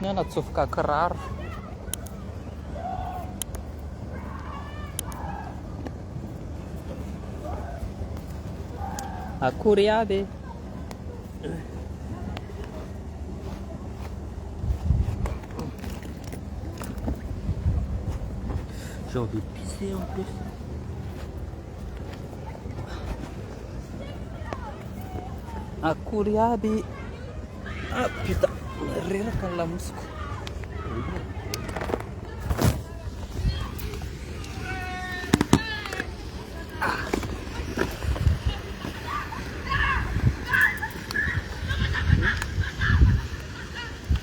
Natsofoka kiraro. Akory aby. J'ai envie de pisser en plus. Akory aby. Ah putain, reraka ny lamosiko.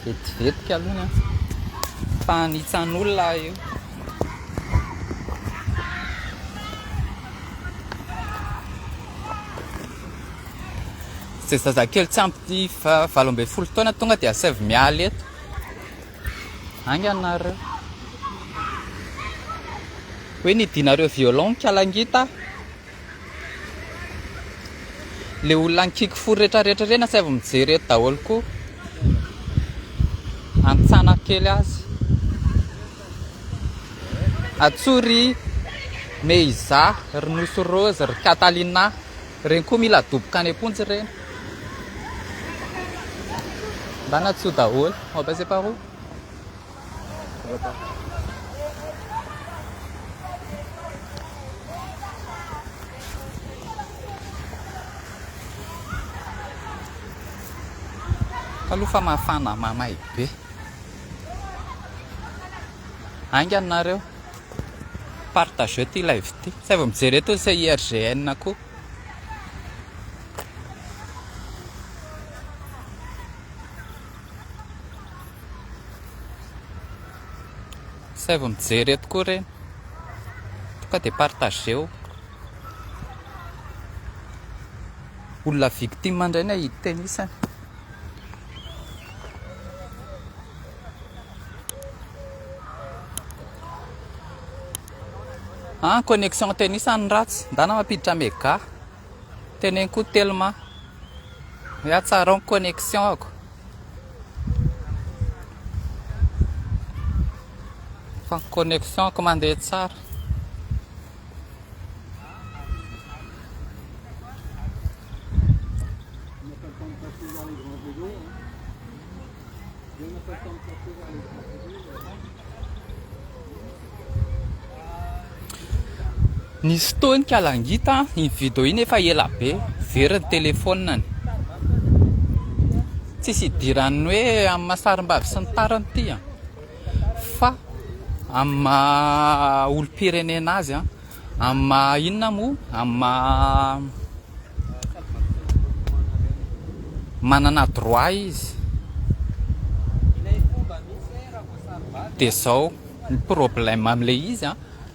Vetivetika aloha fanitsan'olona io. Zay zazakely tsy ampy 18 taona tonga dia sève mialy eto. Angy anareo. Hoe nidinareo violon kalangita. Le olona nikiky fo rehetrarehetra reny sève mijery eto daholo koa. Antsana kely azy. Atsory Meiza, Ronoso Rose, ry Catalina. Reny koa mila doboka any amponjy reny. Mbana tso daholo. On va passer par où? Aloha fa mafana mamay be. Angy anareo. Partage ty live ty. Say vao mijery eto se IRGN koa. Say vao mijery eto koa reny. Tonga dia partageo. Olona victime indray ny ahity tenisany. Connexion tennis any ratsy. Ndana mampiditra méga. Teneny koa tellement. Ya tsara ny connexion ako. Fa connexion ako mandeha tsara. Nisy fotoany kalangita, iny vidéo iny efa ela be, very ny telefoniny. Tsisy idirany hoe amin'ny mahasarim-bavy sy ny tarany ty. Fa amin'ny olom-pirenena azy, amin'ny inona moa, amin'ny manana droit izy. Dia zao ny problème amin'ilay izy,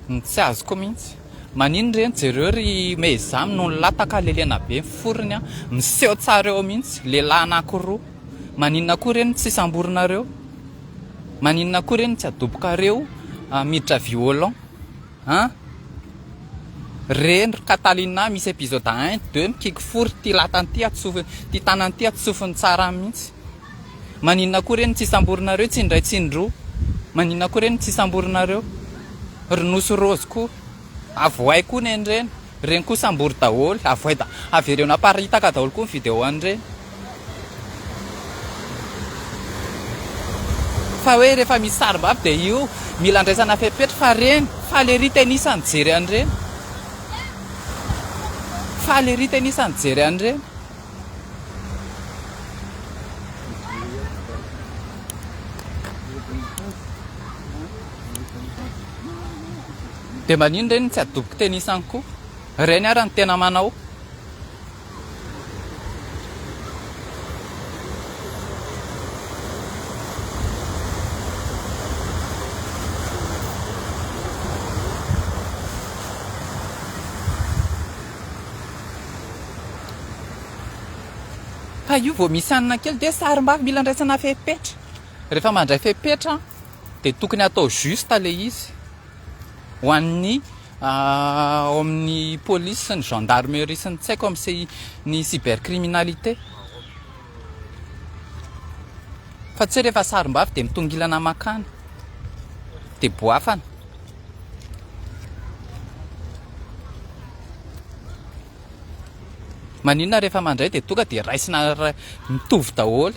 ny tsy azoko mihitsy. Manino reny jereo ry Mezam no lataka lelena be forony miseho tsara eo mihitsy lehilahy anankiroa. Maninona koa reny tsy samborinareo? Maninona koa reny tsy adobokareo miditra violon? Reny Catalina misy épisode 1, 2 mikiky fory ty latany ty atsofiny, ty tanany ty atsofiny tsara mihitsy. Maninona koa reny tsy samborinareo tsy indray tsy indroa? Maninona koa reny tsy samborinareo? Ronoso Rose koa avoay koa neny reny. Reny koa sambory daholo. Avoay da avereo naparitaka daholo koa ny vidéo an'ireny. Fa hoe rehefa misy sarim-bavy dia io mila andraisana fepetra fa reny falery tenisa nijery an'ireny. Falery tenisa nijery an'ireny. Dia manino reny tsy adoboky tenisany koa. Reny ara ny tena manao. Fa io vao misy anina kely dia sarim-bavy mila andraisana fepetra. Rehefa mandray fepetra dia tokony atao juste ilay izy. Ho an'ny ao amin'ny police sy ny gendarmerie sy ny tsy haiko amin'ny ny cybercriminalité. fa tsy hoe rehefa sarim-bavy dia mitongilana makana dia boafana. Maninona rehefa mandray dia tonga dia raisina mitovy daholo,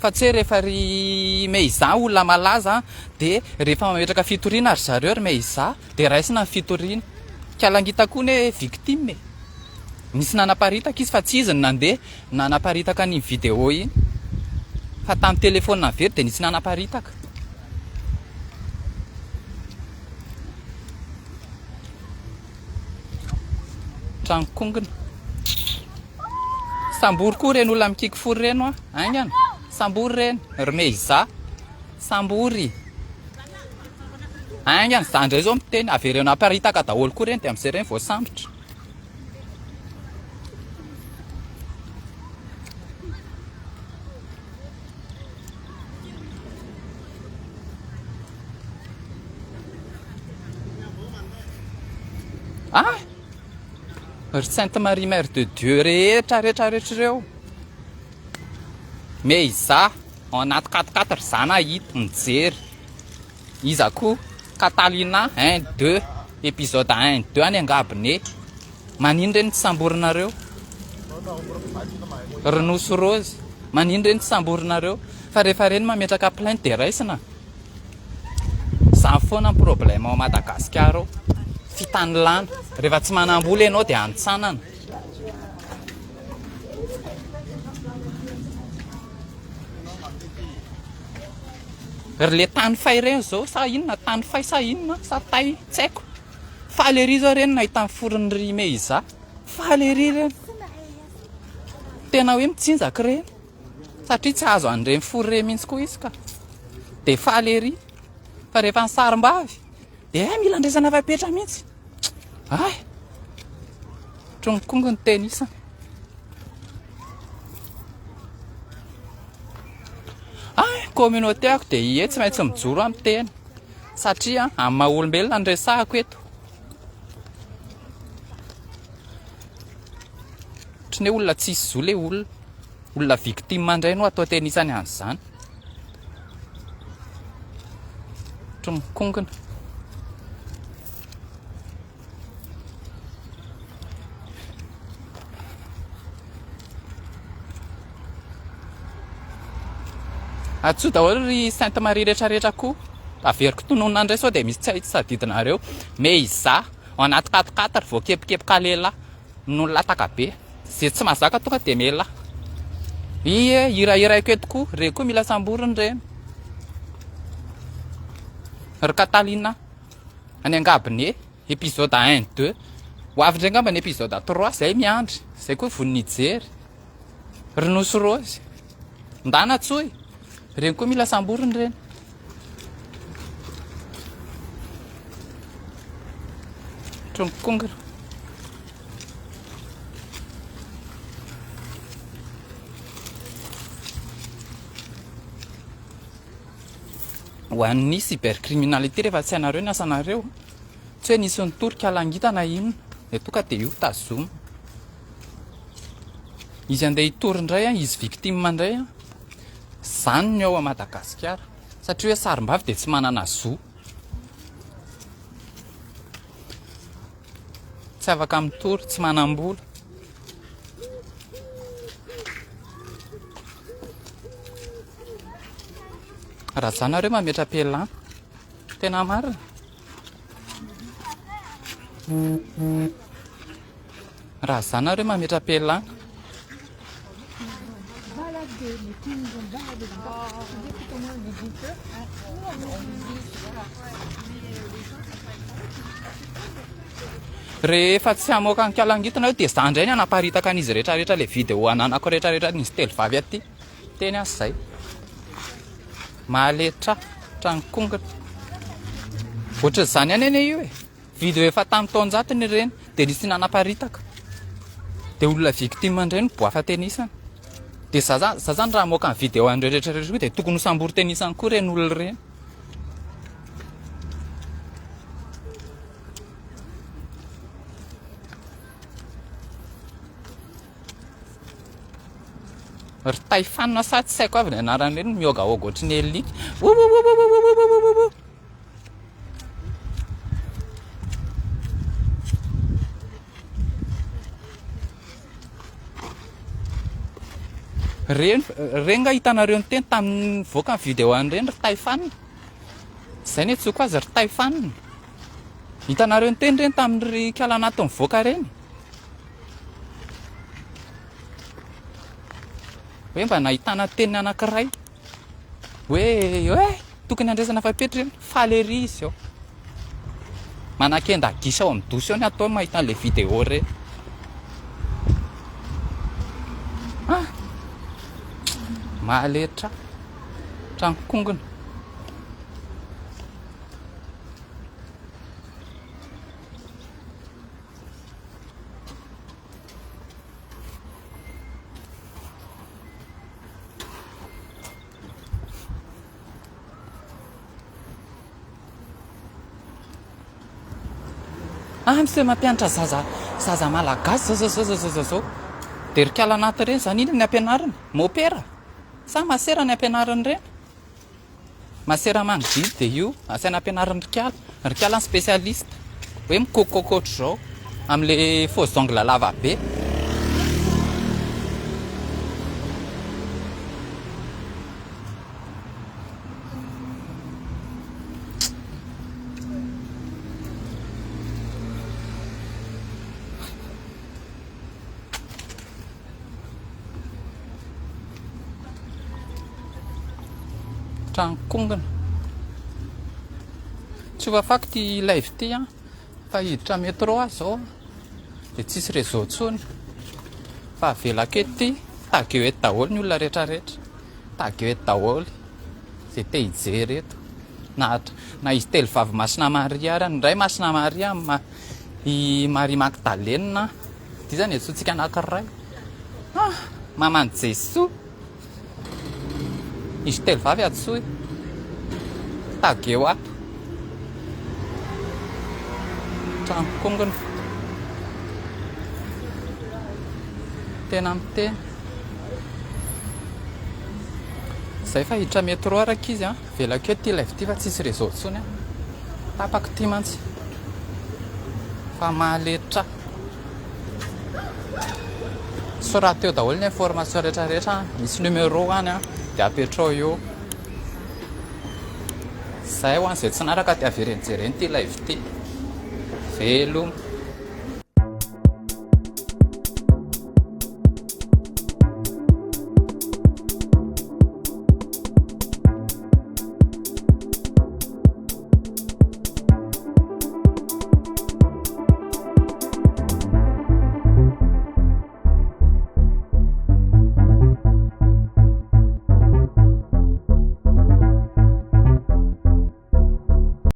fa tsy hoe rehefa ry meiza olona malaza dia rehefa mametraka fitoriana ry zareo ry meiza dia raisina ny fitoriana. Kalangita koa ny victime nisy nanaparitaka izy fa tsy izy ny nandeha nanaparitaka ny vidéo iny, fa tamin'ny telefônina very dia nisy nanaparitaka. Trankongona sambory koa reny olona mikiky fory reno a aingana sambory reny ry meiza sambory aingana za ndray zao miteny avereo naparitaka daholo koa reny dia amin'izay reny vao sambotra. Ry Sainte Marie Mère de Dieu rehetra ireo meiza ao anaty 4x4 za nahita mijery. Iza koa Catalina 1-2 épisode 1-2 any Angabone. Manino reny tsy samborinareo? Renosy Rose manino reny tsy samborinareo? Fa rehefa reny mametraka plainte dia raisina. Zany foana ny problème ao Madagasikara ao, fitany lana. Rehefa tsy manam-bola ianao dia antsanana. Ry le tany fay reny zao sa inona tany fay sa inona sa tay tsy haiko. Faly ery zao reny nahita ny forony ry meiza, faly ery reny. Tena hoe mitsinjaka reny satria tsy azo an'ireny fory reny mihitsy koa izy ka. Dia faly ery. Fa rehefa ny sarim-bavy dia mila andraisana vapetra mihitsy. Tronkongo ny teny isany. Communauté ako dia tsy maintsy mijoro amin'ny teny satria amin'ny maha olombelona ny resahako eto. Ohatry ny olona tsisy zo le olona victime indray no atao teny isany an'izany. Tronkongo. Atso daholo ry Sainte Marie rehetrarehetra koa. Averiko tononona indray sao dia misy tsy sadidinareo meiza ao anaty 4x4 vao kepikepoka lehilahy nolona takabe. Izay tsy mazaka tonga dia melahy. Hirahiraiko eto koa reny koa mila samboriny reny. Ry Catalina any Angabone épisode 1-2 ho avy indray ngamba ny épisode 3 zay miandry zay koa vao nijery. Renosy Rose ndana tsoy reny koa mila samboriny reny. Tronkongo. Ho an'ny cybercriminalité rehefa tsy hainareo ny asanareo, tsy hoe nisy nitorika alangitana inona dia tonga dia io tazoma. Izy andeha hitory indray izy victime indray zany ny ao a Madagasikara satria hoe sarim-bavy dia tsy manana zo. Tsy afaka mitory, tsy manam-bola. Raha zanareo mametra-pialana tena marina. Raha zanareo mametra-pialana. Rehefa tsy hamoaka ny kalangitana dia za indray ny anaparitaka an'izy rehetrarehetra le vidéo ananako rehetrarehetra nisy telovavy aty teny azy zay. Mahaletra trankongona. Ohatr'izany any io vidéo efa tamin'ny taonjatony ireny dia nisy nanaparitaka dia olona victime indray no boafa tenisana. Dia za zany raha moaka ny vidéo an'ireo rehetrarehetra koa dia tokony ho sambory tenisany koa ireny olona ireny. ry taifanina sa tsy haiko avy ny anaran'ireny miogaoga ohatry ny elika reny nga hitanareo ny teny tamin'ny voaka ny vidéo an'ireny ry taifanina zay ny antsoko azy ry taifanina hitanareo ny teny reny tamin'ny kala anatin'ny voaka reny hoe mba nahitana teniny anankiray hoe tokony andraisana fapetra reny faly ery izy ao manakenda gisa ao amin'ny dosy ao ny atao mahita an'ilay vidéo reny mahaletra trankongona misy mampianatra zaza malagasy zao dia ry kala anaty reny zany iny ny ampianariny mopera sa masera ny ampianariny reny masera mangididy dia io asaina ampianariny ry kala ny spécialiste hoe mikokokotry zao amin'ilay faux ongle lava be trankongona tsy vafaky ty live ty fa hiditra métro azy zao dia tsisy réseau tsony fa avelako eto ty tahakeo eto daholo ny olona rehetrarehetra tahakeo eto daholo zay te hijery eto na izy telo vavy masina Maria ary ny ray masina Maria i Marie Magdalena ty zany etsotsika anankiray mamany Jesoa izy telo vavy atsoy tahakeo ato trankongona tena miteny zay fa hiditra métro araka izy velako eto ty live ty fa tsisy réseau tsony tapako ty mantsy fa mahaletra soraty eo daholo ny information rehetrarehetra misy numéro any dia apetrao eo zay ho an'izay tsy naraka ty averenjereny ty live ty veloma